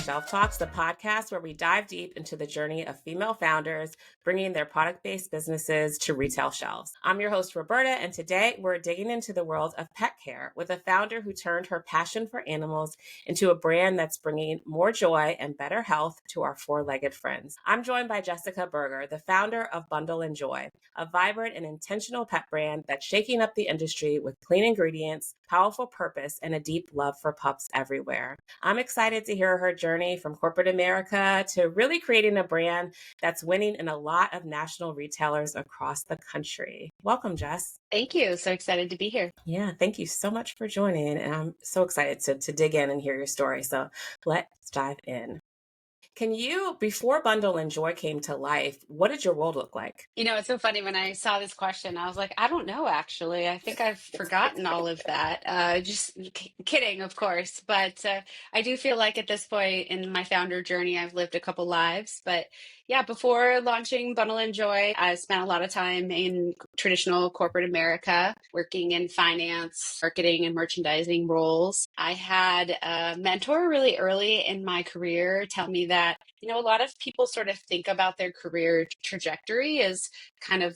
Shelf Talks, the podcast where we dive deep into the journey of female founders bringing their product-based businesses to retail shelves. I'm your host, Roberta, and today we're digging into the world of pet care with a founder who turned her passion for animals into a brand that's bringing more joy and better health to our four-legged friends. I'm joined by Jessica Berger, the founder of Bundle and Joy, a vibrant and intentional pet brand that's shaking up the industry with clean ingredients, powerful purpose, and a deep love for pups everywhere. I'm excited to hear her journey from corporate America to really creating a brand that's winning in a lot of national retailers across the country. Welcome, Jess. Thank you. So excited to be here. Yeah, thank you so much for joining. And I'm so excited to dig in and hear your story. So let's dive in. Can you, before Bundle and Joy came to life, what did your world look like? You know, it's so funny when I saw this question, I was like, I don't know, actually. I think I've forgotten all of that. Kidding, of course. But I do feel like at this point in my founder journey, I've lived a couple lives. But yeah, before launching Bundle and Joy, I spent a lot of time in traditional corporate America, working in finance, marketing, and merchandising roles. I had a mentor really early in my career tell me that, you know, a lot of people sort of think about their career trajectory as kind of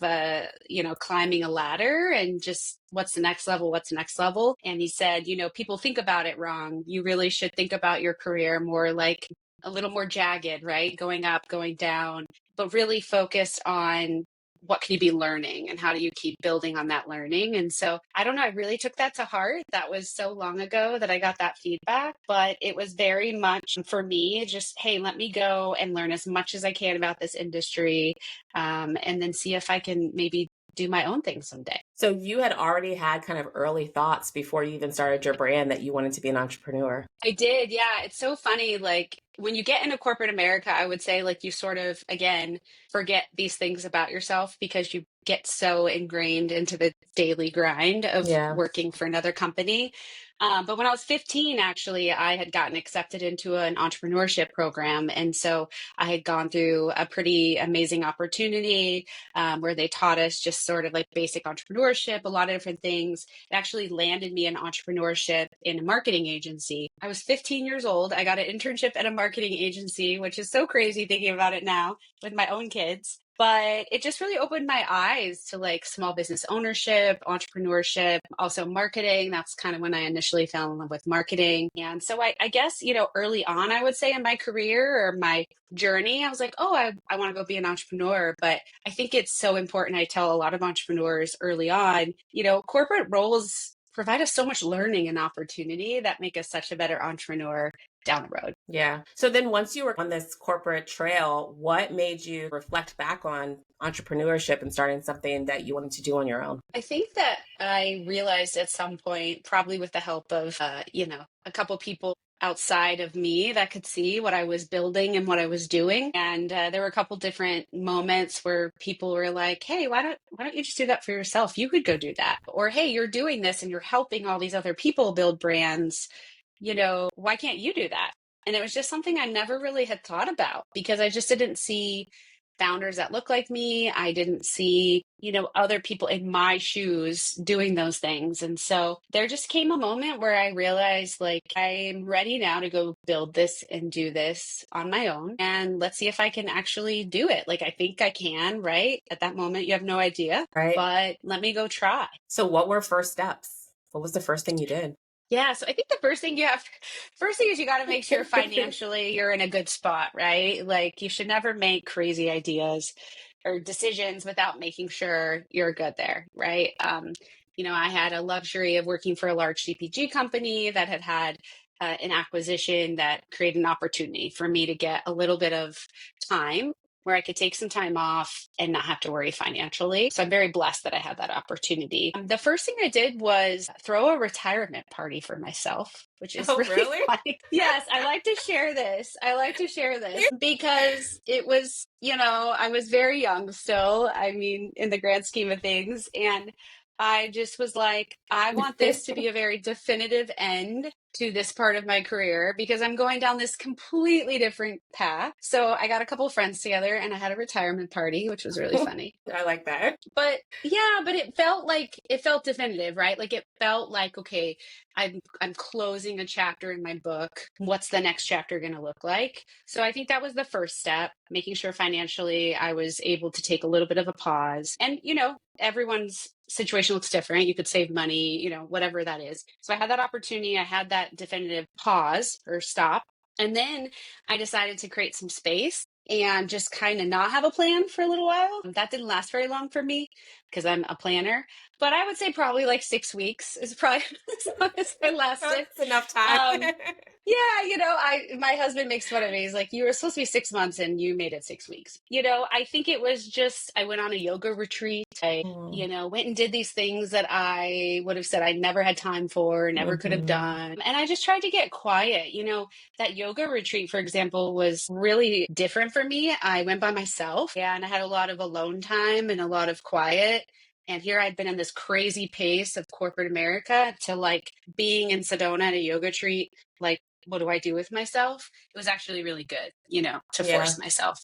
climbing a ladder and just what's the next level, what's the next level. And he said, you know, people think about it wrong. You really should think about your career more like a little more jagged, right? Going up, going down, but really focused on what can you be learning and how do you keep building on that learning? And so I don't know, I really took that to heart. That was so long ago that I got that feedback, but it was very much for me, just, hey, let me go and learn as much as I can about this industry, and then see if I can maybe do my own thing someday. So you had already had kind of early thoughts before you even started your brand that you wanted to be an entrepreneur. I did. Yeah. It's so funny. Like when you get into corporate America, I would say like you sort of, again, forget these things about yourself because you get so ingrained into the daily grind of working for another company. But when I was 15, actually, I had gotten accepted into an entrepreneurship program. And so I had gone through a pretty amazing opportunity where they taught us just sort of like basic entrepreneurship, a lot of different things. It actually landed me in entrepreneurship in a marketing agency. I was 15 years old. I got an internship at a marketing agency, which is so crazy thinking about it now with my own kids. But it just really opened my eyes to like small business ownership, entrepreneurship, also marketing. That's kind of when I initially fell in love with marketing. And so I guess, you know, early on, I would say in my career or my journey, I was like, oh, I want to go be an entrepreneur. But I think it's so important. I tell a lot of entrepreneurs early on, you know, corporate roles provide us so much learning and opportunity that make us such a better entrepreneur down the road. Yeah. So then once you were on this corporate trail, what made you reflect back on entrepreneurship and starting something that you wanted to do on your own? I think that I realized at some point, probably with the help of, a couple people outside of me that could see what I was building and what I was doing. And there were a couple different moments where people were like, hey, why don't you just do that for yourself? You could go do that. Or, hey, you're doing this and you're helping all these other people build brands. You know, why can't you do that? And it was just something I never really had thought about because I just didn't see founders that look like me. I didn't see, you know, other people in my shoes doing those things. And so there just came a moment where I realized like I'm ready now to go build this and do this on my own. And let's see if I can actually do it. Like I think I can, right? At that moment, you have no idea, right? But let me go try. So what were first steps? What was the first thing you did? Yeah, so I think the first thing is you got to make sure financially you're in a good spot, right? Like you should never make crazy ideas or decisions without making sure you're good there, right? I had a luxury of working for a large CPG company that had an acquisition that created an opportunity for me to get a little bit of time where I could take some time off and not have to worry financially. So I'm very blessed that I had that opportunity. The first thing I did was throw a retirement party for myself, which is really funny. Yes, I like to share this. Because it was, I was very young still. I mean, in the grand scheme of things. And I just was like, I want this to be a very definitive end to this part of my career because I'm going down this completely different path. So I got a couple of friends together and I had a retirement party, which was really funny. I like that. But yeah, but it felt definitive, right? Like it felt like, okay, I'm closing a chapter in my book. What's the next chapter going to look like? So I think that was the first step, making sure financially I was able to take a little bit of a pause. And everyone's situation looks different. You could save money, whatever that is. So I had that opportunity, I had that definitive pause or stop. And then I decided to create some space and just kind of not have a plan for a little while. That didn't last very long for me because I'm a planner, but I would say probably like 6 weeks is probably as long as I lasted. That's enough time. Yeah, my husband makes fun of me. He's like, you were supposed to be 6 months and you made it 6 weeks. I think it was just, I went on a yoga retreat. I, went and did these things that I would have said I never had time for, never could have done. And I just tried to get quiet. That yoga retreat, for example, was really different for me. I went by myself, and I had a lot of alone time and a lot of quiet. And here I'd been in this crazy pace of corporate America to like being in Sedona at a yoga retreat, like, what do I do with myself? It was actually really good, to force myself.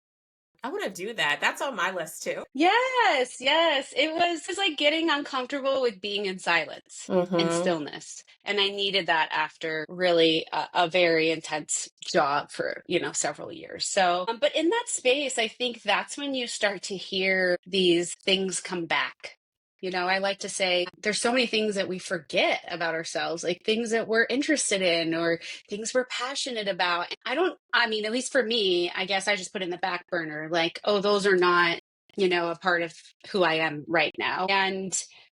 I want to do that. That's on my list too. Yes. It was like getting uncomfortable with being in silence and stillness. And I needed that after really a very intense job for, several years. So, but in that space, I think that's when you start to hear these things come back. I like to say there's so many things that we forget about ourselves, like things that we're interested in or things we're passionate about. At least for me, I guess I just put in the back burner, like, oh, those are not, a part of who I am right now. And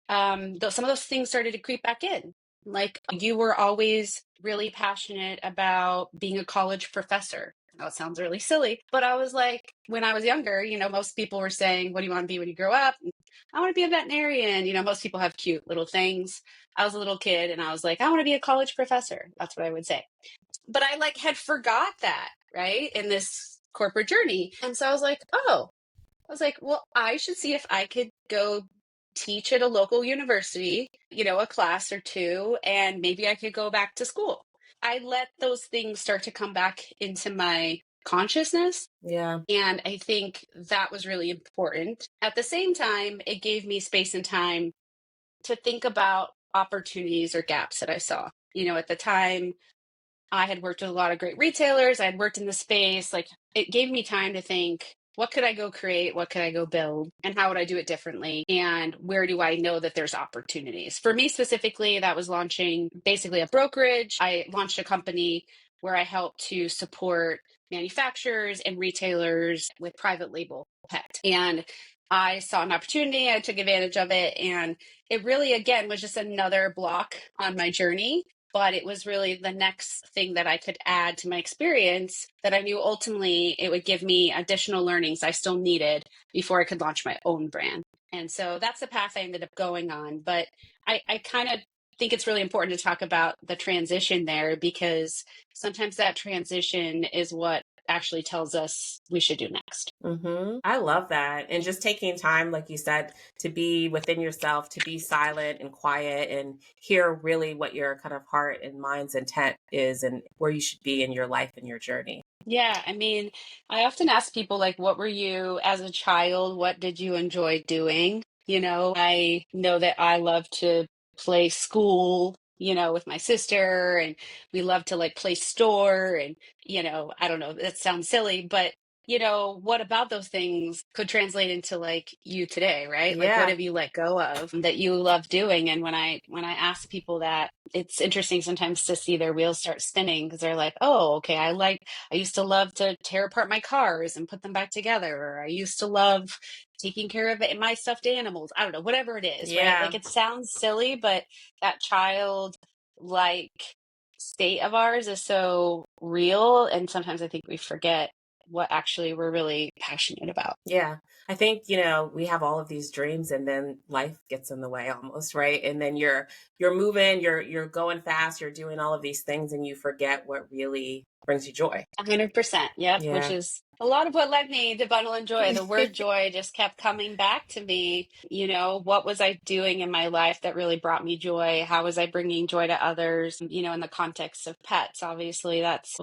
some of those things started to creep back in. Like you were always really passionate about being a college professor. Oh, it sounds really silly, but I was like, when I was younger, most people were saying, what do you want to be when you grow up? I want to be a veterinarian. Most people have cute little things. I was a little kid and I was like, I want to be a college professor. That's what I would say. But I had forgot that, right, in this corporate journey. And so I was like, well, I should see if I could go teach at a local university, a class or two, and maybe I could go back to school. I let those things start to come back into my consciousness. Yeah. And I think that was really important. At the same time, it gave me space and time to think about opportunities or gaps that I saw. At the time, I had worked with a lot of great retailers. I had worked in the space. Like it gave me time to think, what could I go create? What could I go build? And how would I do it differently? And where do I know that there's opportunities? For me specifically, that was launching basically a brokerage. I launched a company where I helped to support manufacturers and retailers with private label pet. And I saw an opportunity. I took advantage of it. And it really, again, was just another block on my journey. But it was really the next thing that I could add to my experience that I knew ultimately it would give me additional learnings I still needed before I could launch my own brand. And so that's the path I ended up going on. But I kind of think it's really important to talk about the transition there because sometimes that transition is what actually tells us we should do next. I love that. And just taking time, like you said, to be within yourself, to be silent and quiet and hear really what your kind of heart and mind's intent is and where you should be in your life and your journey. Yeah, I often ask people, like, what were you as a child? What did you enjoy doing? I know that I love to play school, with my sister, and we love to like play store. And, I don't know, that sounds silly, but what about those things could translate into like you today, right? Like, what Yeah. have you let go of that you love doing? And when I ask people that, it's interesting sometimes to see their wheels start spinning because they're like, oh, okay, I used to love to tear apart my cars and put them back together, or I used to love taking care of my stuffed animals. I don't know, whatever it is, right? Yeah. Like it sounds silly, but that child like state of ours is so real. And sometimes I think we forget what actually we're really passionate about. Yeah. I think, we have all of these dreams and then life gets in the way almost, right? And then you're moving, you're going fast, you're doing all of these things and you forget what really brings you joy. 100%. Yep. Which Yeah. is a lot of what led me to Bundle and Joy. The word joy just kept coming back to me. What was I doing in my life that really brought me joy? How was I bringing joy to others? In the context of pets, obviously, that's,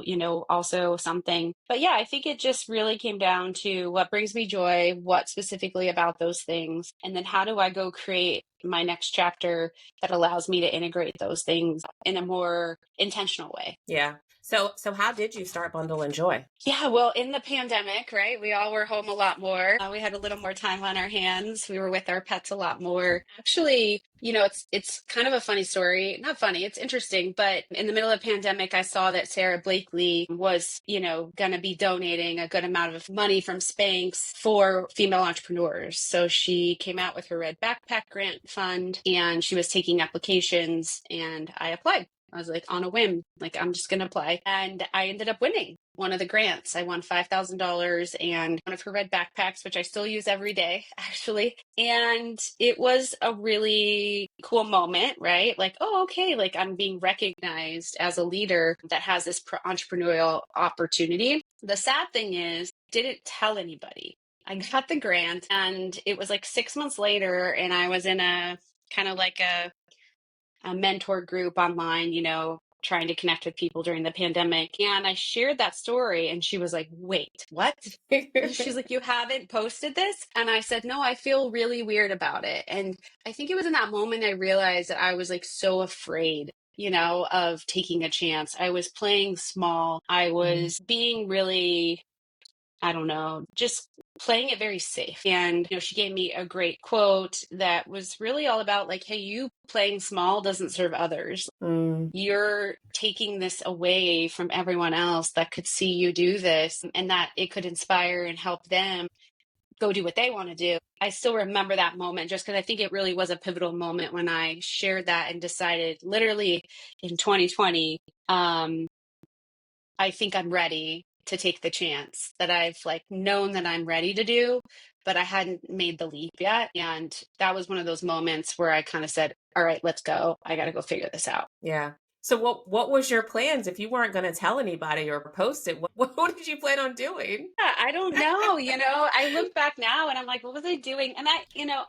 also something. But yeah, I think it just really came down to what brings me joy, what specifically about those things, and then how do I go create my next chapter that allows me to integrate those things in a more intentional way. Yeah. So how did you start Bundle and Joy? Yeah, well, in the pandemic, right? We all were home a lot more. We had a little more time on our hands. We were with our pets a lot more. Actually, it's kind of a funny story. Not funny, it's interesting, but in the middle of the pandemic, I saw that Sarah Blakely was, going to be donating a good amount of money from Spanx for female entrepreneurs. So she came out with her Red Backpack Grant Fund and she was taking applications and I applied. I was like on a whim, like I'm just going to apply. And I ended up winning one of the grants. I won $5,000 and one of her red backpacks, which I still use every day, actually. And it was a really cool moment, right? Like, oh, okay, like I'm being recognized as a leader that has this entrepreneurial opportunity. The sad thing is, I didn't tell anybody. I got the grant and it was like 6 months later and I was in a kind of like a mentor group online, trying to connect with people during the pandemic. And I shared that story and she was like, wait, what? She's like, you haven't posted this? And I said, no, I feel really weird about it. And I think it was in that moment I realized that I was like so afraid, of taking a chance. I was playing small. I was being really, I don't know, just playing it very safe. And, she gave me a great quote that was really all about like, hey, you playing small doesn't serve others. You're taking this away from everyone else that could see you do this and that it could inspire and help them go do what they want to do. I still remember that moment just because I think it really was a pivotal moment when I shared that and decided literally in 2020, I think I'm ready to take the chance that I've like known that I'm ready to do, but I hadn't made the leap yet. And that was one of those moments where I kind of said, all right, let's go. I got to go figure this out. Yeah. So what was your plans if you weren't going to tell anybody or post it? What did you plan on doing? Yeah, I don't know. I look back now and I'm like, what was I doing? And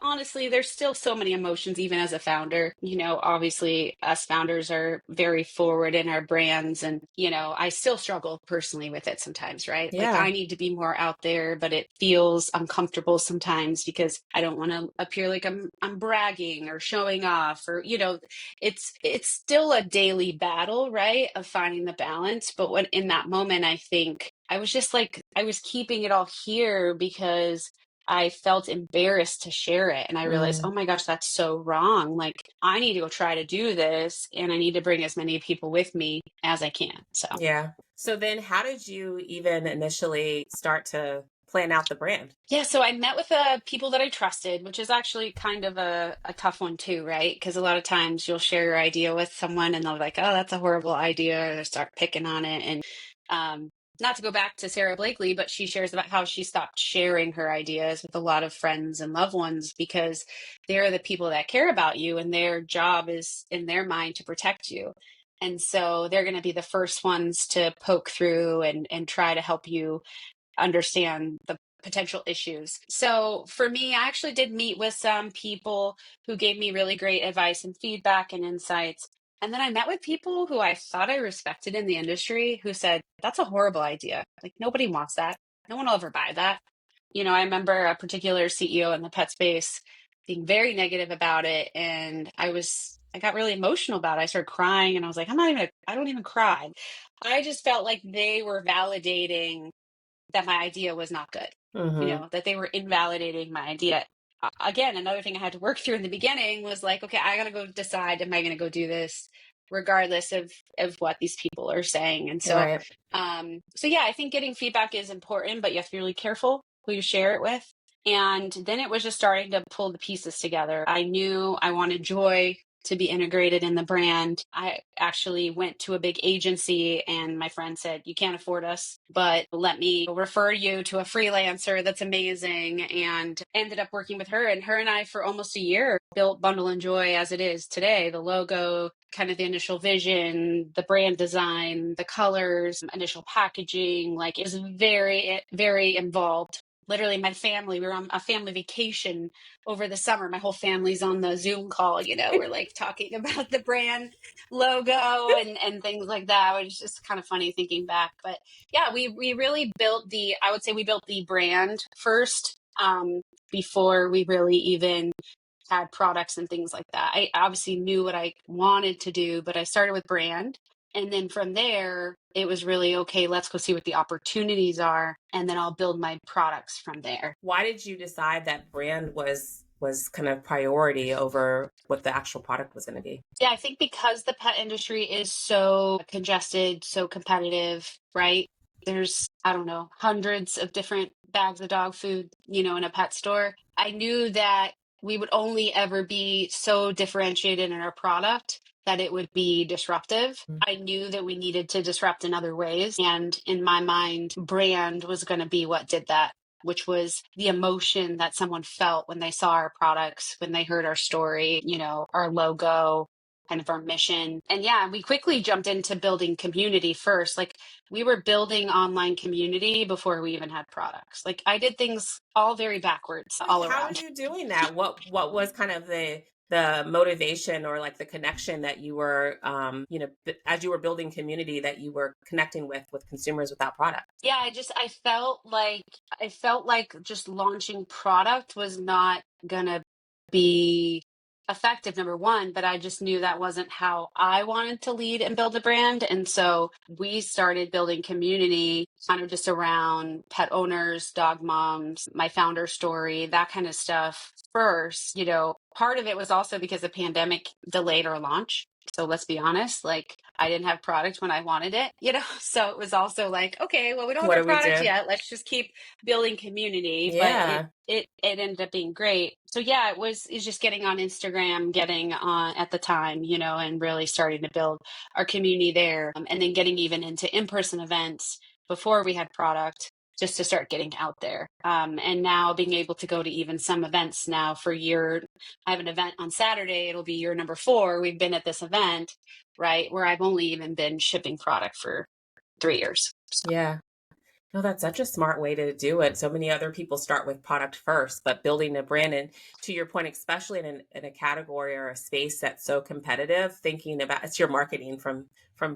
honestly, there's still so many emotions, even as a founder. Obviously, us founders are very forward in our brands. And, I still struggle personally with it sometimes, right? Yeah. Like I need to be more out there, but it feels uncomfortable sometimes because I don't want to appear like I'm bragging or showing off or, it's still a daily battle, right? Of finding the balance. But when in that moment, I think I was just like, I was keeping it all here because I felt embarrassed to share it. And I realized, oh my gosh, that's so wrong. Like, I need to go try to do this and I need to bring as many people with me as I can. So, yeah. So then how did you even initially start to plan out the brand? yeah, so I met with people that I trusted, which is actually kind of a tough one too, right? Because a lot of times you'll share your idea with someone and they'll be like, oh, that's a horrible idea, or start picking on it. And not to go back to Sarah Blakely, but she shares about how she stopped sharing her ideas with a lot of friends and loved ones because they're the people that care about you and their job is in their mind to protect you. And so they're going to be the first ones to poke through and try to help you understand the potential issues. So for me, I actually did meet with some people who gave me really great advice and feedback and insights. And then I met with people who I thought I respected in the industry who said, that's a horrible idea. Like nobody wants that. No one will ever buy that. I remember a particular CEO in the pet space being very negative about it. And I got really emotional about it. I started crying and I was like, I don't even cry. I just felt like they were validating that my idea was not good, that they were invalidating my idea. Again, another thing I had to work through in the beginning was like, okay, I got to go decide, am I going to go do this regardless of what these people are saying? And so, Right. so yeah, I think getting feedback is important, but you have to be really careful who you share it with. And then it was just starting to pull the pieces together. I knew I wanted joy to be integrated in the brand. I actually went to a big agency and my friend said, you can't afford us, but let me refer you to a freelancer that's amazing, and ended up working with her. And her and I, for almost a year, built Bundle and Joy as it is today. The logo, kind of the initial vision, the brand design, the colors, initial packaging, like it was very, very involved. Literally, my family, we were on a family vacation over the summer. My whole family's on the Zoom call, we're like talking about the brand logo and things like that, which is just kind of funny thinking back. But yeah, we really built I would say we built the brand first, before we really even had products and things like that. I obviously knew what I wanted to do, but I started with brand. And then from there, it was really, okay, let's go see what the opportunities are. And then I'll build my products from there. Why did you decide that brand was kind of priority over what the actual product was going to be? Yeah, I think because the pet industry is so congested, so competitive, right? There's, I don't know, hundreds of different bags of dog food, in a pet store. I knew that we would only ever be so differentiated in our product that it would be disruptive. I knew that we needed to disrupt in other ways. And in my mind, brand was going to be what did that, which was the emotion that someone felt when they saw our products, when they heard our story, our logo, kind of our mission. And yeah, we quickly jumped into building community first. Like we were building online community before we even had products. Like I did things all very backwards all How are around. you doing that? What was kind of the motivation or like the connection that you were as you were building community, that you were connecting with consumers without product? Yeah, I felt like just launching product was not gonna be effective, number one, but I just knew that wasn't how I wanted to lead and build a brand. And so we started building community kind of just around pet owners, dog moms, my founder story, that kind of stuff first. Part of it was also because the pandemic delayed our launch. So let's be honest, like I didn't have product when I wanted it, So it was also like, okay, well, we don't What have do a we product do? yet. Let's just keep building community. But Yeah. it ended up being great. So yeah, it's just getting on Instagram, getting on at the time, and really starting to build our community there. And then getting even into in-person events before we had product, just to start getting out there. And now being able to go to even some events now for year. I have an event on Saturday. It'll be year number 4. We've been at this event, right, where I've only even been shipping product for 3 years. So. Yeah. No, that's such a smart way to do it. So many other people start with product first, but building a brand, and to your point, especially in a category or a space that's so competitive, thinking about it's your marketing from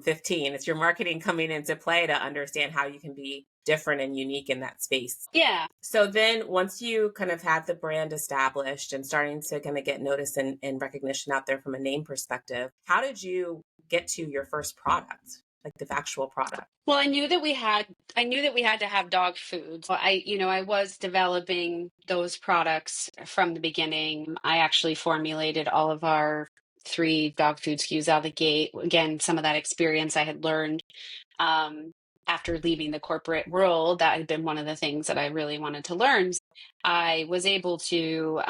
15. It's your marketing coming into play to understand how you can be different and unique in that space. Yeah. So then once you kind of had the brand established and starting to kind of get notice and recognition out there from a name perspective, how did you get to your first product, like the actual product? Well, I knew that we had to have dog food. So I was developing those products from the beginning. I actually formulated all of our 3 dog food SKUs out of the gate. Again, some of that experience I had learned um, after leaving the corporate world. That had been one of the things that I really wanted to learn. I was able to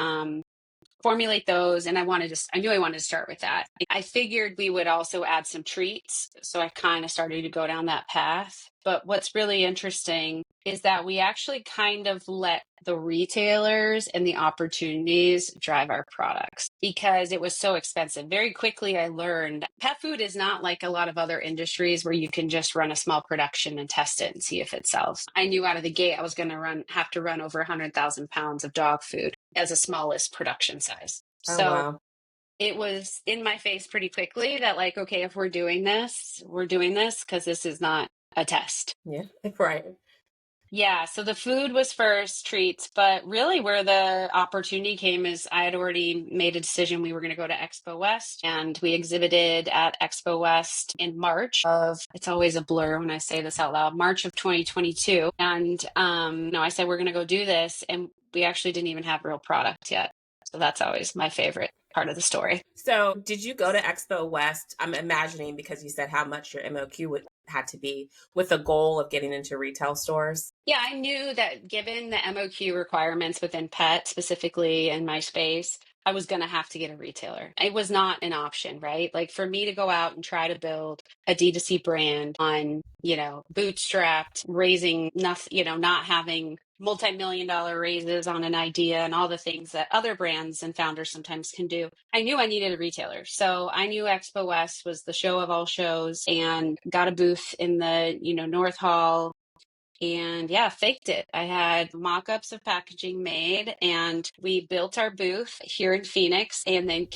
formulate those, and I knew I wanted to start with that. I figured we would also add some treats, so I kind of started to go down that path. But what's really interesting is that we actually kind of let the retailers and the opportunities drive our products because it was so expensive. Very quickly, I learned pet food is not like a lot of other industries where you can just run a small production and test it and see if it sells. I knew out of the gate I was going to have to run over 100,000 pounds of dog food as a smallest production size. Oh, So wow. it was in my face pretty quickly that like, okay, if we're doing this because this is not a test. Yeah, right. Yeah, so the food was first, treats, but really where the opportunity came is I had already made a decision we were going to go to Expo West, and we exhibited at Expo West in March of, it's always a blur when I say this out loud, March of 2022. And no, I said we're going to go do this, and we actually didn't even have real product yet. So that's always my favorite part of the story. So did you go to Expo West? I'm imagining, because you said how much your MOQ had to be, with the goal of getting into retail stores. Yeah, I knew that given the MOQ requirements within pet, specifically in my space, I was going to have to get a retailer. It was not an option, right? Like for me to go out and try to build a D2C brand on, bootstrapped, raising nothing, not having multi-million dollar raises on an idea and all the things that other brands and founders sometimes can do. I knew I needed a retailer. So I knew Expo West was the show of all shows and got a booth in the, North Hall. And yeah, faked it. I had mock-ups of packaging made and we built our booth here in Phoenix and then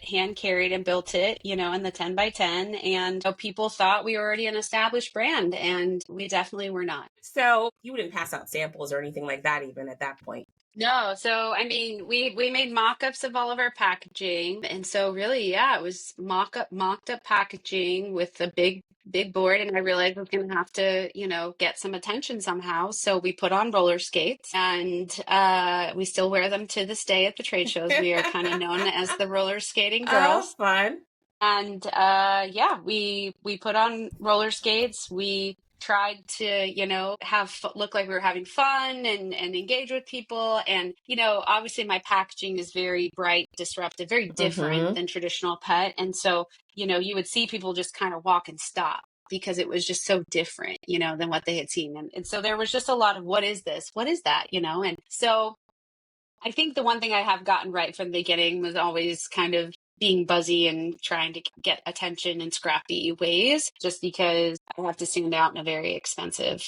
hand carried and built it, in the 10 by 10. And people thought we were already an established brand and we definitely were not. So you wouldn't pass out samples or anything like that even at that point? No, so I mean, we made mock-ups of all of our packaging, and so really, yeah, it was mocked up packaging with a big board, and I realized I was going to have to, get some attention somehow. So we put on roller skates, and we still wear them to this day at the trade shows. We are kind of known as the roller skating girls. Oh, fun. And yeah, we put on roller skates. We tried to, look like we were having fun and engage with people. And, obviously my packaging is very bright, disruptive, very different than traditional pet. And so, you would see people just kind of walk and stop because it was just so different, than what they had seen. And so there was just a lot of, what is this? What is that? And so I think the one thing I have gotten right from the beginning was always kind of being buzzy and trying to get attention in scrappy ways, just because I have to stand out in a very expensive,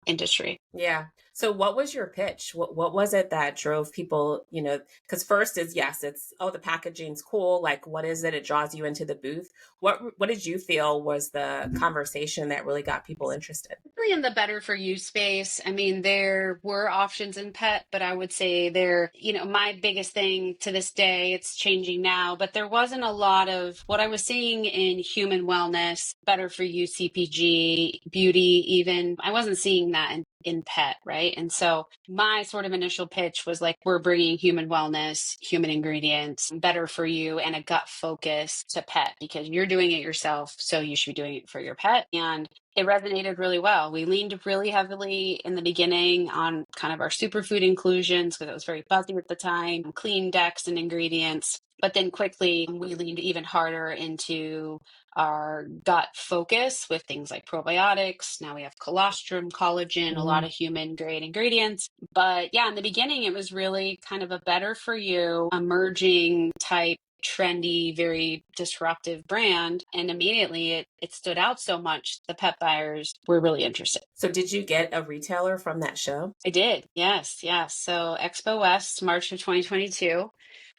industry. Yeah. So what was your pitch? What was it that drove people, because first is, yes, it's, oh, the packaging's cool. Like, what is it? It draws you into the booth. What did you feel was the conversation that really got people interested? Really in the better for you space. I mean, there were options in pet, but I would say my biggest thing to this day, it's changing now, but there wasn't a lot of what I was seeing in human wellness, better for you, CPG, beauty, even. I wasn't seeing that in pet, right? And so my sort of initial pitch was like, we're bringing human wellness, human ingredients, better for you, and a gut focus to pet because you're doing it yourself. So you should be doing it for your pet. And it resonated really well. We leaned really heavily in the beginning on kind of our superfood inclusions because it was very buzzy at the time, clean decks and ingredients. But then quickly we leaned even harder into our gut focus with things like probiotics. Now we have colostrum, collagen, a lot of human grade ingredients. But yeah, in the beginning, it was really kind of a better for you, emerging type, trendy, very disruptive brand. And immediately it stood out so much. The pet buyers were really interested. So did you get a retailer from that show? I did. Yes. So Expo West, March of 2022.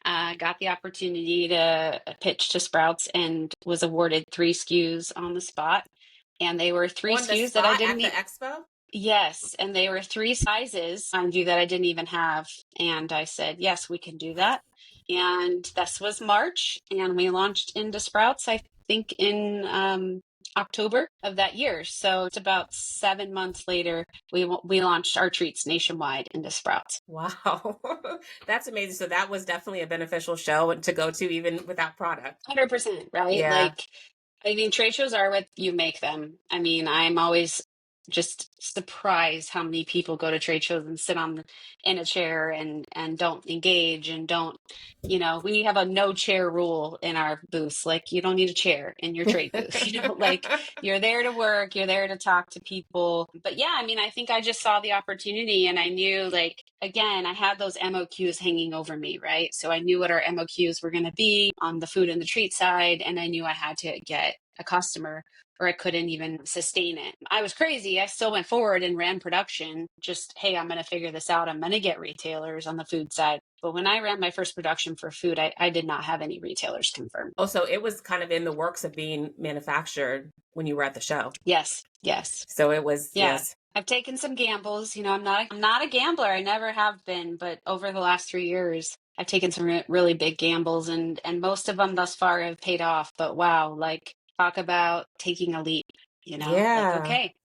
Got the opportunity to pitch to Sprouts and was awarded 3 SKUs on the spot. And they were 3 SKUs that I didn't at the expo? Yes, and they were 3 sizes, mind you, that I didn't even have. And I said, yes, we can do that. And this was March, and we launched into Sprouts, I think, in October of that year. So it's about 7 months later, we launched our treats nationwide into Sprouts. Wow. That's amazing. So that was definitely a beneficial show to go to even without product. 100%, right? Yeah. I mean, trade shows are what you make them. I mean, I'm always just surprised how many people go to trade shows and sit in a chair and don't engage and don't, we have a no chair rule in our booths. Like you don't need a chair in your trade booth, like you're there to work, you're there to talk to people. But yeah, I mean, I think I just saw the opportunity and I knew again, I had those MOQs hanging over me, right? So I knew what our MOQs were going to be on the food and the treat side. And I knew I had to get a customer or I couldn't even sustain it. I was crazy. I still went forward and ran production. Just, hey, I'm going to figure this out. I'm going to get retailers on the food side. But when I ran my first production for food, I did not have any retailers confirmed. Oh, so it was kind of in the works of being manufactured when you were at the show. Yes. So it was, yeah. yes. I've taken some gambles. I'm not a gambler. I never have been. But over the last 3 years, I've taken some really big gambles and most of them thus far have paid off. But wow, talk about taking a leap, Yeah. Okay,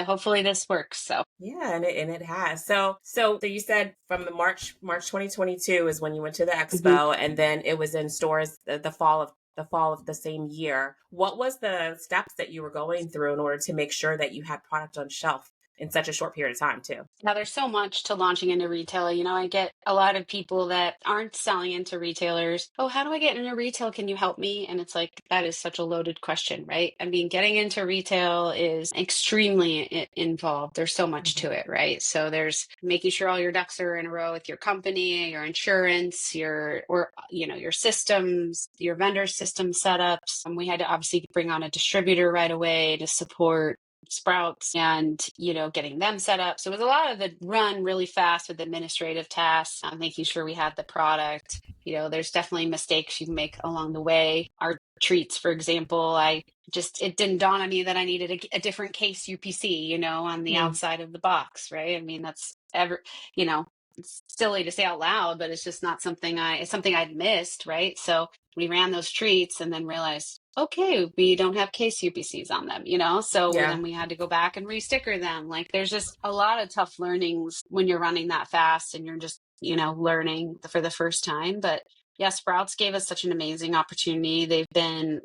hopefully this works. So yeah, and it has. So you said from the March 2022 is when you went to the expo, and then it was in stores the fall of the same year. What was the steps that you were going through in order to make sure that you had product on shelf in such a short period of time too. Now, there's so much to launching into retail. You know, I get a lot of people that aren't selling into retailers. Oh, how do I get into retail? Can you help me? And it's like, that is such a loaded question, right? I mean, getting into retail is extremely involved. There's so much to it, right? So there's making sure all your ducks are in a row with your company, your insurance, your systems, your vendor system setups. And we had to obviously bring on a distributor right away to support Sprouts and, getting them set up. So it was a lot of the run really fast with administrative tasks, making sure we had the product. There's definitely mistakes you can make along the way. Our treats, for example, it didn't dawn on me that I needed a different case UPC, on the outside of the box, right? I mean, that's it's silly to say out loud, but it's just not it's something I'd missed, right? So we ran those treats and then realized, okay, we don't have case UPCs on them, so then we had to go back and re-sticker them. Like, there's just a lot of tough learnings when you're running that fast and you're just, learning for the first time. But yeah, Sprouts gave us such an amazing opportunity. They've been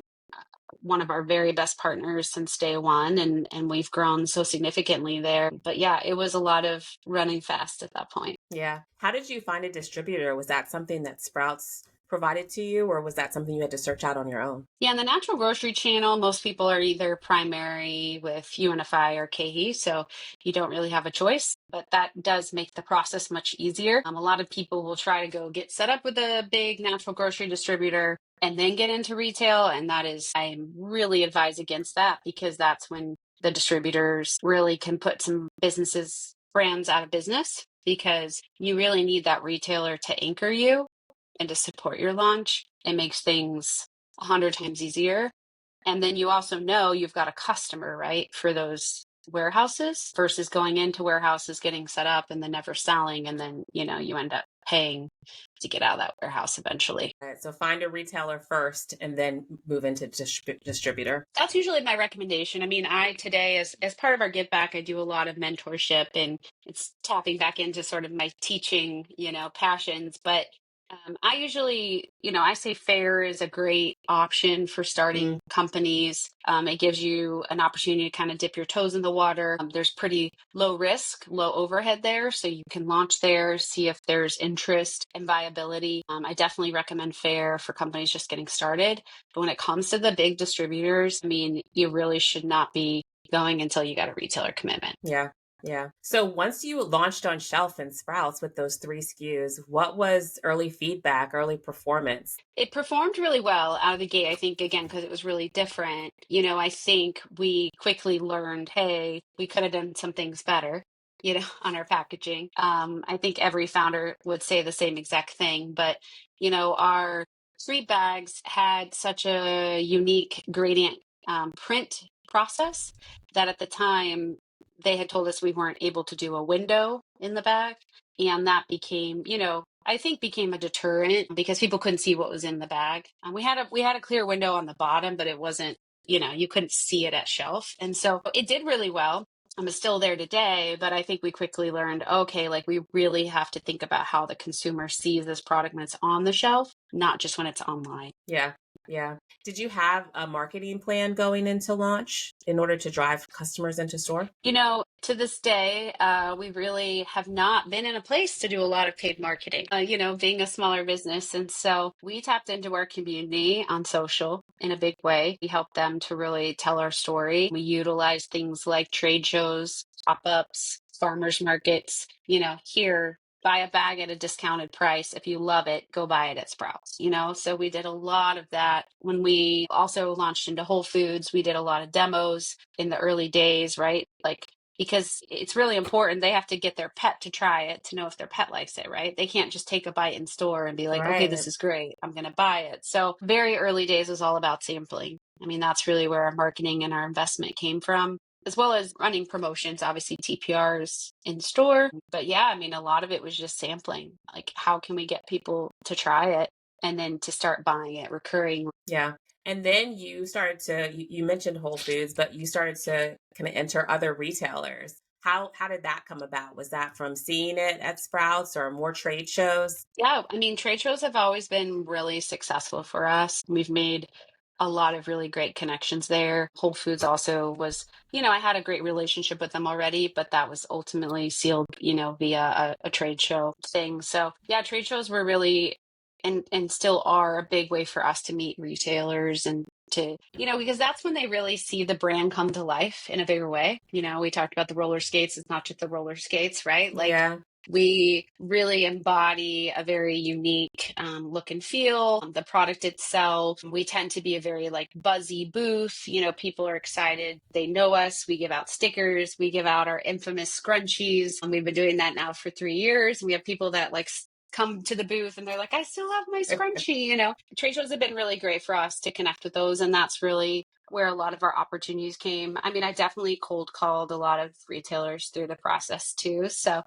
one of our very best partners since day one, and we've grown so significantly there. But yeah, it was a lot of running fast at that point. Yeah. How did you find a distributor? Was that something that Sprouts provided to you, or was that something you had to search out on your own? Yeah, in the natural grocery channel, most people are either primary with UNFI or KE, so you don't really have a choice, but that does make the process much easier. A lot of people will try to go get set up with a big natural grocery distributor and then get into retail, and I really advise against that, because that's when the distributors really can put some brands out of business, because you really need that retailer to anchor you and to support your launch. It makes things 100 times easier. And then you also know you've got a customer, right, for those warehouses, versus going into warehouses, getting set up and then never selling. And then, you end up paying to get out of that warehouse eventually. All right, so find a retailer first and then move into distributor. That's usually my recommendation. I mean, today, as part of our give back, I do a lot of mentorship, and it's tapping back into sort of my teaching, passions. But I usually, I say FAIR is a great option for starting companies. It gives you an opportunity to kind of dip your toes in the water. There's pretty low risk, low overhead there, so you can launch there, see if there's interest and viability. I definitely recommend FAIR for companies just getting started. But when it comes to the big distributors, I mean, you really should not be going until you got a retailer commitment. Yeah. Yeah. So once you launched on shelf in Sprouts with those 3 SKUs, what was early feedback, early performance? It performed really well out of the gate, I think, again, because it was really different. I think we quickly learned, hey, we could have done some things better, on our packaging. I think every founder would say the same exact thing, but, our 3 bags had such a unique gradient print process that at the time they had told us we weren't able to do a window in the bag. And that became, I think became a deterrent, because people couldn't see what was in the bag. We had a clear window on the bottom, but it wasn't, you couldn't see it at shelf. And so it did really well. It's still there today, but I think we quickly learned, okay, like, we really have to think about how the consumer sees this product when it's on the shelf, not just when it's online. Yeah. Yeah. Did you have a marketing plan going into launch in order to drive customers into store? To this day, we really have not been in a place to do a lot of paid marketing, being a smaller business. And so we tapped into our community on social in a big way. We helped them to really tell our story. We utilized things like trade shows, pop-ups, farmers markets, here, buy a bag at a discounted price. If you love it, go buy it at Sprouts, So we did a lot of that. When we also launched into Whole Foods, we did a lot of demos in the early days, right? Like, because it's really important. They have to get their pet to try it to know if their pet likes it, right? They can't just take a bite in store and be like, okay, this is great, I'm going to buy it. So very early days was all about sampling. I mean, that's really where our marketing and our investment came from, as well as running promotions, obviously TPRs in store. But yeah, I mean, a lot of it was just sampling. Like, how can we get people to try it and then to start buying it recurring? Yeah. And then you started you mentioned Whole Foods, but you started to kind of enter other retailers. How did that come about? Was that from seeing it at Sprouts or more trade shows? Yeah, I mean, trade shows have always been really successful for us. We've made a lot of really great connections there. Whole Foods also was, I had a great relationship with them already, but that was ultimately sealed, via a trade show thing. So yeah, trade shows were really and still are a big way for us to meet retailers and to, because that's when they really see the brand come to life in a bigger way. We talked about the roller skates. It's not just the roller skates, right? Like Yeah. we really embody a very unique look and feel. The product itself, we tend to be a very like buzzy booth. People are excited. They know us. We give out stickers. We give out our infamous scrunchies. And we've been doing that now for 3 years. We have people that like come to the booth and they're like, I still have my scrunchie. Trade shows have been really great for us to connect with those. And that's really where a lot of our opportunities came. I mean, I definitely cold called a lot of retailers through the process too. So,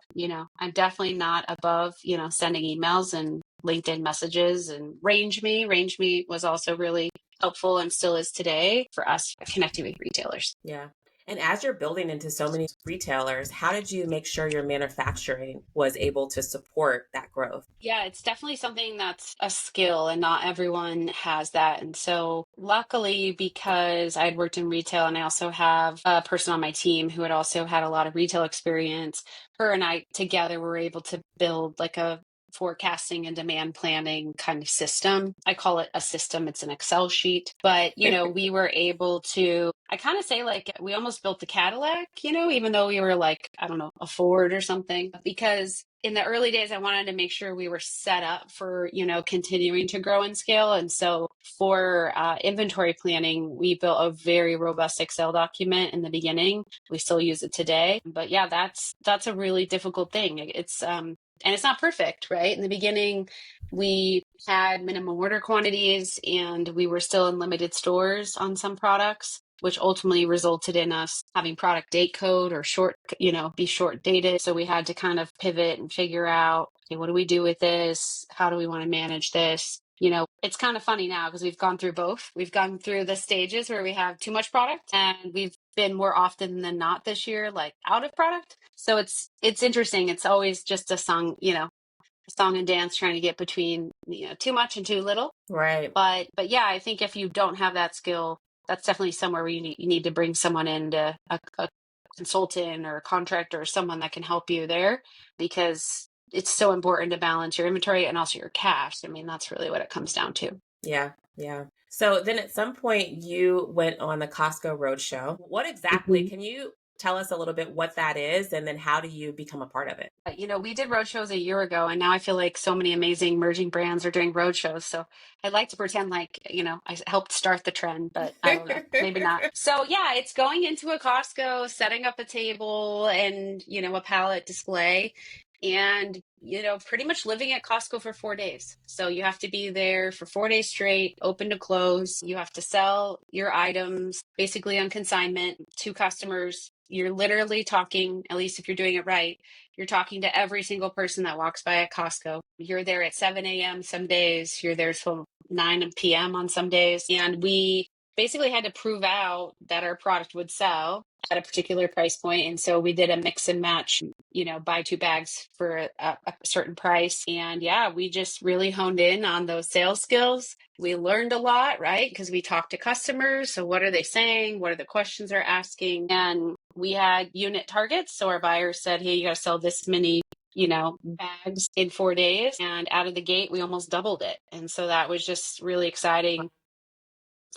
I'm definitely not above, sending emails and LinkedIn messages and Range Me. Range Me was also really helpful and still is today for us connecting with retailers. Yeah. And as you're building into so many retailers, how did you make sure your manufacturing was able to support that growth? Yeah, it's definitely something that's a skill and not everyone has that. And so luckily, because I'd worked in retail and I also have a person on my team who had also had a lot of retail experience, her and I together were able to build like a forecasting and demand planning kind of system. I call it a system. It's an Excel sheet, but we were able to, I kind of say like we almost built the Cadillac, even though we were like, I don't know, a Ford or something, because in the early days, I wanted to make sure we were set up for, continuing to grow and scale. And so for inventory planning, we built a very robust Excel document in the beginning. We still use it today. But yeah, that's a really difficult thing. It's and it's not perfect, right? In the beginning, we had minimum order quantities and we were still in limited stores on some products, which ultimately resulted in us having product date code or be short dated. So we had to kind of pivot and figure out, okay, what do we do with this? How do we want to manage this? It's kind of funny now because we've gone through both. We've gone through the stages where we have too much product and we've been more often than not this year, like out of product. So it's interesting. It's always just a song, a song and dance trying to get between, too much and too little. Right. But yeah, I think if you don't have that skill, that's definitely somewhere where you need to bring someone in to a consultant or a contractor or someone that can help you there because it's so important to balance your inventory and also your cash. I mean, that's really what it comes down to. Yeah. Yeah. So then at some point you went on the Costco Roadshow. What exactly, Mhm. can you tell us a little bit what that is and then how do you become a part of it? We did roadshows a year ago, and now I feel like so many amazing emerging brands are doing roadshows. So I'd like to pretend like, I helped start the trend, but I don't know, maybe not. So yeah, it's going into a Costco, setting up a table and, a pallet display and, pretty much living at Costco for 4 days. So you have to be there for 4 days straight, open to close. You have to sell your items basically on consignment to customers. You're literally talking, at least if you're doing it right, you're talking to every single person that walks by at Costco. You're there at 7 a.m. some days. You're there till 9 p.m. on some days. And we basically had to prove out that our product would sell at a particular price point. And so we did a mix and match, buy two bags for a certain price. And yeah, we just really honed in on those sales skills. We learned a lot, right? Because we talked to customers. So what are they saying? What are the questions they're asking? And we had unit targets. So our buyers said, hey, you got to sell this many, bags in 4 days. And out of the gate, we almost doubled it. And so that was just really exciting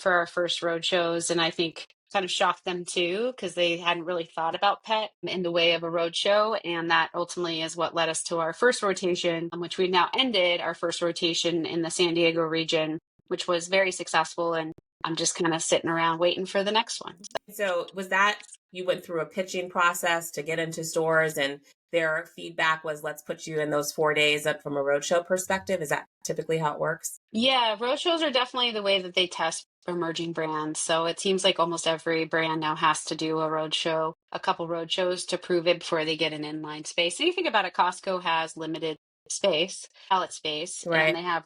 for our first road shows. And I think kind of shocked them too, because they hadn't really thought about pet in the way of a road show. And that ultimately is what led us to our first rotation, which we've now ended our first rotation in the San Diego region, which was very successful. And I'm just kind of sitting around waiting for the next one. So was that you went through a pitching process to get into stores and their feedback was let's put you in those 4 days up from a roadshow perspective? Is that typically how it works? Yeah, roadshows are definitely the way that they test emerging brands. So it seems like almost every brand now has to do a roadshow, a couple roadshows to prove it before they get an inline space. And you think about it, Costco has limited space, pallet space, and Right. they have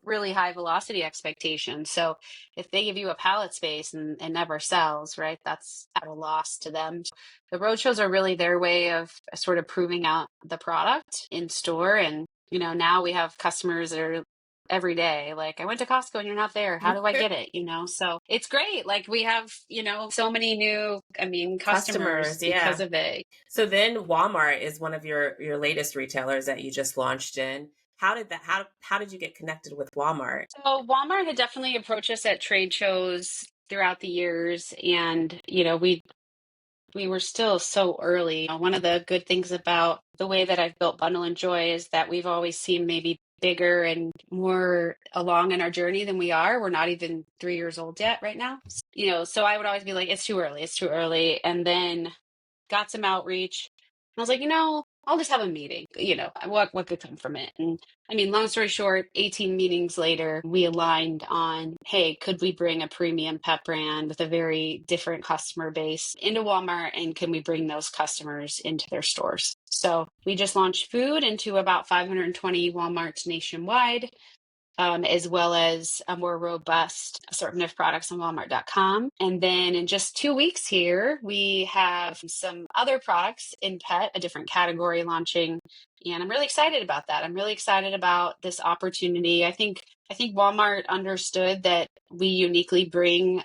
really high velocity expectations. So if they give you a pallet space and never sells, right, that's at a loss to them. The roadshows are really their way of sort of proving out the product in store. And now we have customers that are every day. Like, I went to Costco and you're not there. How do I get it? So it's great. Like, we have, so many new, customers Customers, because yeah. of it. So then Walmart is one of your latest retailers that you just launched in. How did you get connected with Walmart? So Walmart had definitely approached us at trade shows throughout the years. And, we were still so early. One of the good things about the way that I've built Bundle and Joy is that we've always seemed maybe bigger and more along in our journey than we are. We're not even 3 years old yet right now. So I would always be like, it's too early, it's too early. And then got some outreach. And I was like, I'll just have a meeting. What could come from it? And long story short, 18 meetings later, we aligned on, hey, could we bring a premium pet brand with a very different customer base into Walmart? And can we bring those customers into their stores? So we just launched food into about 520 Walmarts nationwide, as well as a more robust assortment of products on Walmart.com. And then in just 2 weeks here, we have some other products in pet, a different category launching. And I'm really excited about that. I'm really excited about this opportunity. I think Walmart understood that we uniquely bring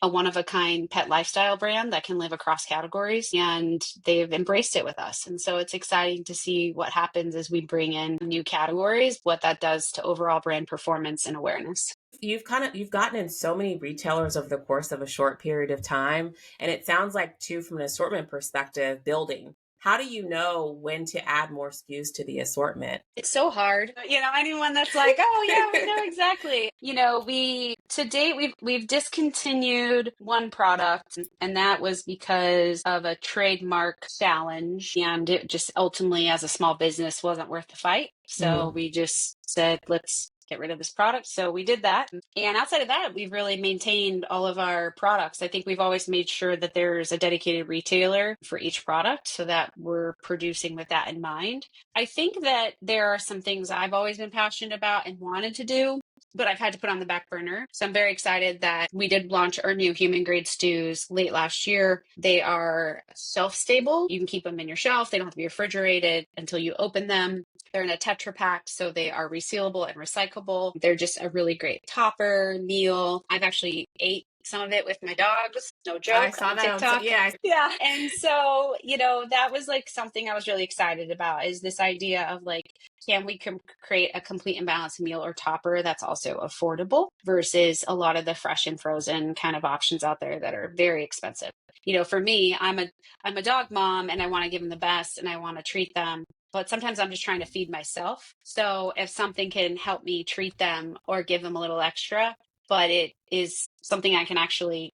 a one-of-a-kind pet lifestyle brand that can live across categories, and they've embraced it with us. And so it's exciting to see what happens as we bring in new categories, what that does to overall brand performance and awareness. You've gotten in so many retailers over the course of a short period of time, and it sounds like too, from an assortment perspective, building. How do you know when to add more SKUs to the assortment? It's so hard. Anyone that's like, oh yeah, we know exactly. We to date we've discontinued one product, and that was because of a trademark challenge, and it just ultimately, as a small business, wasn't worth the fight. So Mhm. we just said, let's get rid of this product. So we did that. And outside of that, we've really maintained all of our products. I think we've always made sure that there's a dedicated retailer for each product so that we're producing with that in mind. I think that there are some things I've always been passionate about and wanted to do, but I've had to put on the back burner. So I'm very excited that we did launch our new human grade stews late last year. They are shelf stable. You can keep them in your shelf. They don't have to be refrigerated until you open them. They're in a Tetra Pak, so they are resealable and recyclable. They're just a really great topper meal. I've actually ate some of it with my dogs, no I joke, saw on that on, so TikTok. yeah. Yeah. And so, that was like something I was really excited about, is this idea of like, can we create a complete and balanced meal or topper that's also affordable versus a lot of the fresh and frozen kind of options out there that are very expensive. For me, I'm a dog mom, and I want to give them the best and I want to treat them. But sometimes I'm just trying to feed myself. So if something can help me treat them or give them a little extra, but it is something I can actually,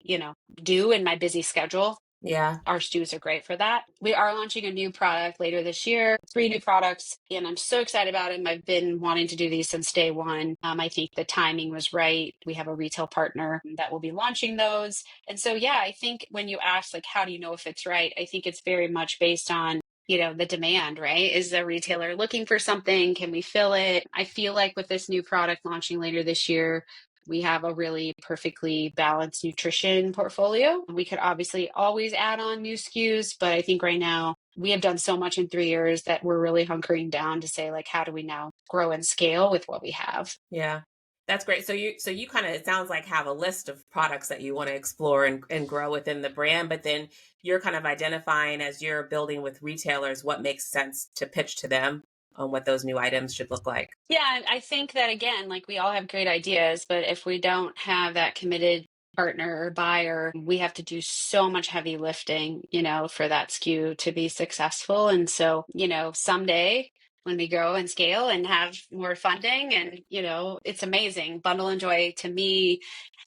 do in my busy schedule, Yeah. our stews are great for that. We are launching a new product later this year, 3 new products, and I'm so excited about them. I've been wanting to do these since day one. I think the timing was right. We have a retail partner that will be launching those. And so, yeah, I think when you ask, like, how do you know if it's right? I think it's very much based on the demand, right? Is the retailer looking for something? Can we fill it? I feel like with this new product launching later this year, we have a really perfectly balanced nutrition portfolio. We could obviously always add on new SKUs, but I think right now we have done so much in 3 years that we're really hunkering down to say, like, how do we now grow and scale with what we have? Yeah. That's great. So you kind of, it sounds like, have a list of products that you want to explore and grow within the brand, but then you're kind of identifying, as you're building with retailers, what makes sense to pitch to them on what those new items should look like. Yeah, I think that, again, like, we all have great ideas, but if we don't have that committed partner or buyer, we have to do so much heavy lifting, for that SKU to be successful. And so, someday when we grow and scale and have more funding, and, it's amazing. Bundle and Joy, to me,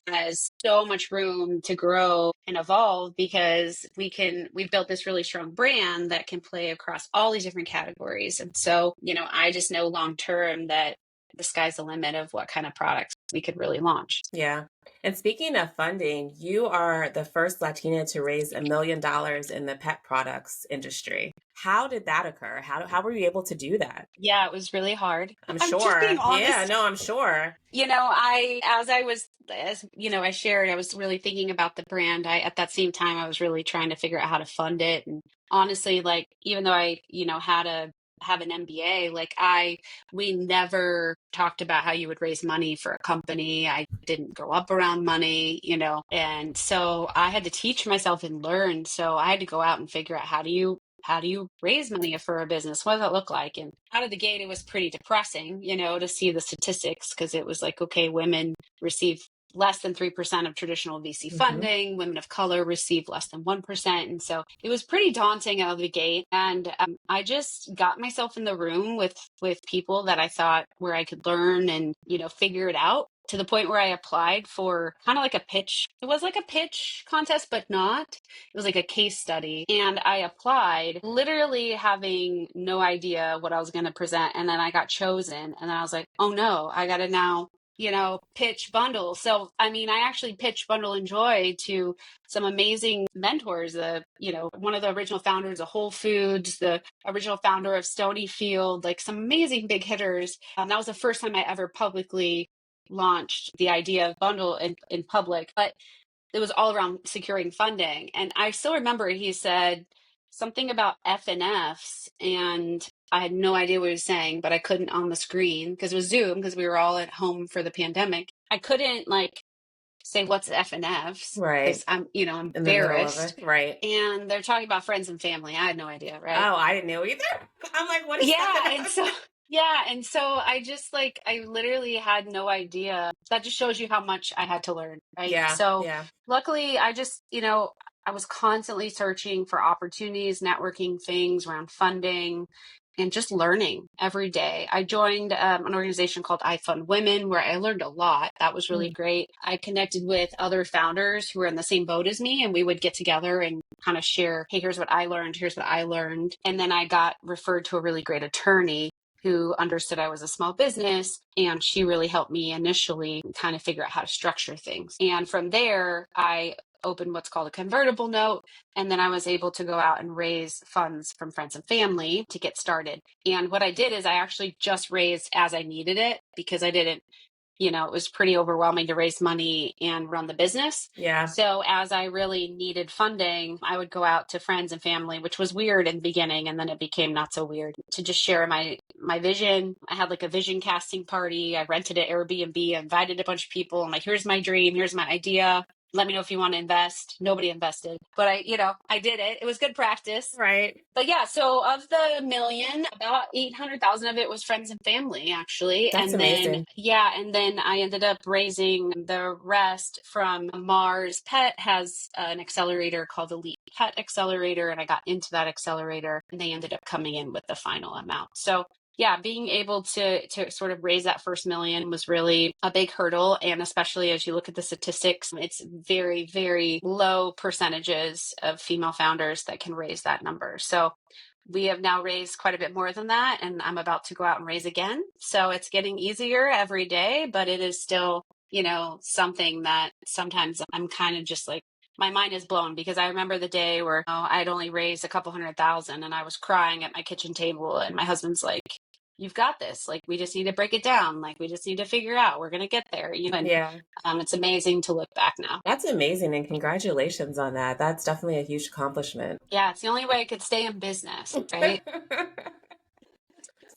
has so much room to grow and evolve because we've built this really strong brand that can play across all these different categories. And so, I just know long term that the sky's the limit of what kind of products we could really launch. Yeah. And speaking of funding, you are the first Latina to raise $1 million in the pet products industry. How did that occur? How were you able to do that? Yeah, it was really hard. I'm I'm just being sure. Yeah, honest. no, I'm sure. I shared, I was really thinking about the brand. At that same time, I was really trying to figure out how to fund it. And honestly, like, even though I, had have an MBA. We never talked about how you would raise money for a company. I didn't grow up around money, and so I had to teach myself and learn. So I had to go out and figure out how do you raise money for a business? What does that look like? And out of the gate, it was pretty depressing, to see the statistics, because it was like, okay, women receive less than 3% of traditional VC funding. Women of color receive less than 1%. And so it was pretty daunting out of the gate. And I just got myself in the room with people that I thought where I could learn and, figure it out, to the point where I applied for kind of like a pitch. It was like a pitch contest, but not. It was like a case study. And I applied literally having no idea what I was going to present. And then I got chosen. And then I was like, oh no, I got to now pitch bundle. So, I mean, I actually pitched Bundle and Joy to some amazing mentors. One of the original founders of Whole Foods, the original founder of Stonyfield, like some amazing big hitters. That was the first time I ever publicly launched the idea of Bundle in public, but it was all around securing funding. And I still remember he said something about F and Fs, and I had no idea what he was saying, but I couldn't on the screen because it was Zoom, because we were all at home for the pandemic. I couldn't say what's F and Fs, Right. because I'm In the middle of embarrassed. it. Right. And they're talking about friends and family. I had no idea, right? Oh, I didn't know either. I'm like, what is that? And so I just I literally had no idea. That just shows you how much I had to learn, right? Yeah. So yeah. luckily, I just, I was constantly searching for opportunities, networking things around funding, and just learning every day. I joined an organization called I Fund Women, where I learned a lot. That was really great. I connected with other founders who were in the same boat as me, and we would get together and kind of share, hey, here's what I learned, here's what I learned. And then I got referred to a really great attorney who understood I was a small business, and she really helped me initially kind of figure out how to structure things. And from there, I opened what's called a convertible note. And then I was able to go out and raise funds from friends and family to get started. And what I did is I actually just raised as I needed it, because I didn't, it was pretty overwhelming to raise money and run the business. Yeah. So as I really needed funding, I would go out to friends and family, which was weird in the beginning. And then it became not so weird, to just share my vision. I had like a vision casting party. I rented an Airbnb, I invited a bunch of people. I'm like, here's my dream. Here's my idea. Let me know if you want to invest. Nobody invested, but I did it. It was good practice. Right. But yeah, so of the million, about 800,000 of it was friends and family, actually. That's and amazing. and then I ended up raising the rest from Mars. Pet has an accelerator called Elite Pet Accelerator, and I got into that accelerator, and they ended up coming in with the final amount. So yeah, being able to sort of raise that first million was really a big hurdle. And especially as you look at the statistics, it's very, very low percentages of female founders that can raise that number. So we have now raised quite a bit more than that, and I'm about to go out and raise again. So it's getting easier every day, but it is still, something that sometimes I'm kind of just like, my mind is blown, because I remember the day where I'd only raised a couple 100,000 and I was crying at my kitchen table, and my husband's like, you've got this. Like, we just need to break it down. Like, we just need to figure out, we're going to get there. It's amazing to look back now. That's amazing. And congratulations on that. That's definitely a huge accomplishment. Yeah. It's the only way I could stay in business, right?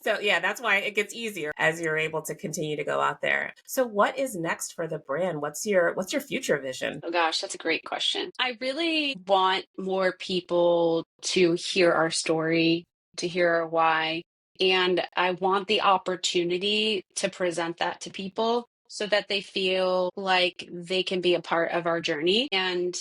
So yeah, that's why it gets easier as you're able to continue to go out there. So what is next for the brand? What's your future vision? Oh gosh, that's a great question. I really want more people to hear our story, to hear our why. And I want the opportunity to present that to people so that they feel like they can be a part of our journey. And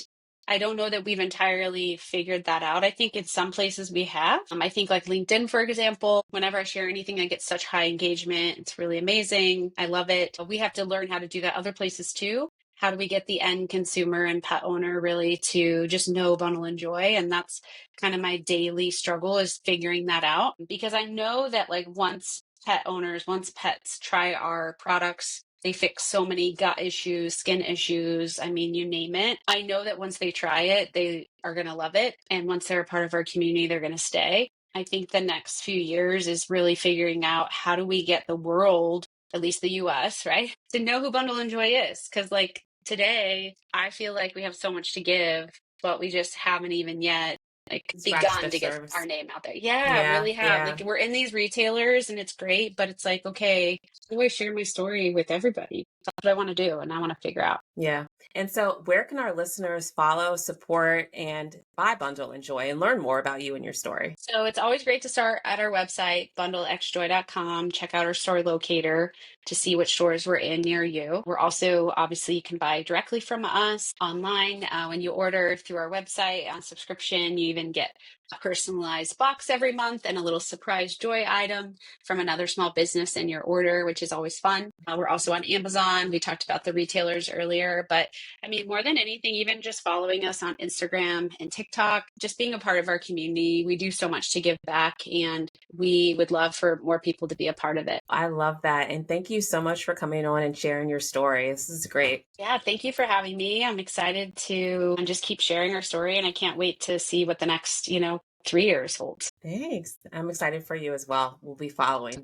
I don't know that we've entirely figured that out. I think in some places we have. I think like LinkedIn, for example, whenever I share anything, I get such high engagement. It's really amazing. I love it. We have to learn how to do that other places too. How do we get the end consumer and pet owner really to just know, bundle, and joy? And that's kind of my daily struggle, is figuring that out, because I know that once pets try our products, they fix so many gut issues, skin issues. I mean, you name it. I know that once they try it, they are going to love it. And once they're a part of our community, they're going to stay. I think the next few years is really figuring out, how do we get the world, at least the US, right, to know who Bundle and Joy is? Because today, I feel like we have so much to give, but we just haven't even yet like Scratch the begun to get our surface. name out there. Yeah, Yeah, really have. yeah, Like we're in these retailers and it's great, but it's like, okay, how do I share my story with everybody? That's what I want to do and I want to figure out. yeah. And so, where can our listeners follow, support, and buy Bundle and Joy and learn more about you and your story? So it's always great to start at our website, bundlexjoy.com. Check out our store locator to see which stores we're in near you. We're also, obviously, you can buy directly from us online when you order through our website on subscription. You even get a personalized box every month and a little surprise joy item from another small business in your order, which is always fun. We're also on Amazon. We talked about the retailers earlier, but I mean, more than anything, even just following us on Instagram and TikTok, just being a part of our community. We do so much to give back, and we would love for more people to be a part of it. I love that. And thank you so much for coming on and sharing your story. This is great. Yeah, thank you for having me. I'm excited to just keep sharing our story, and I can't wait to see what the next, 3 years holds. Thanks. I'm excited for you as well. We'll be following.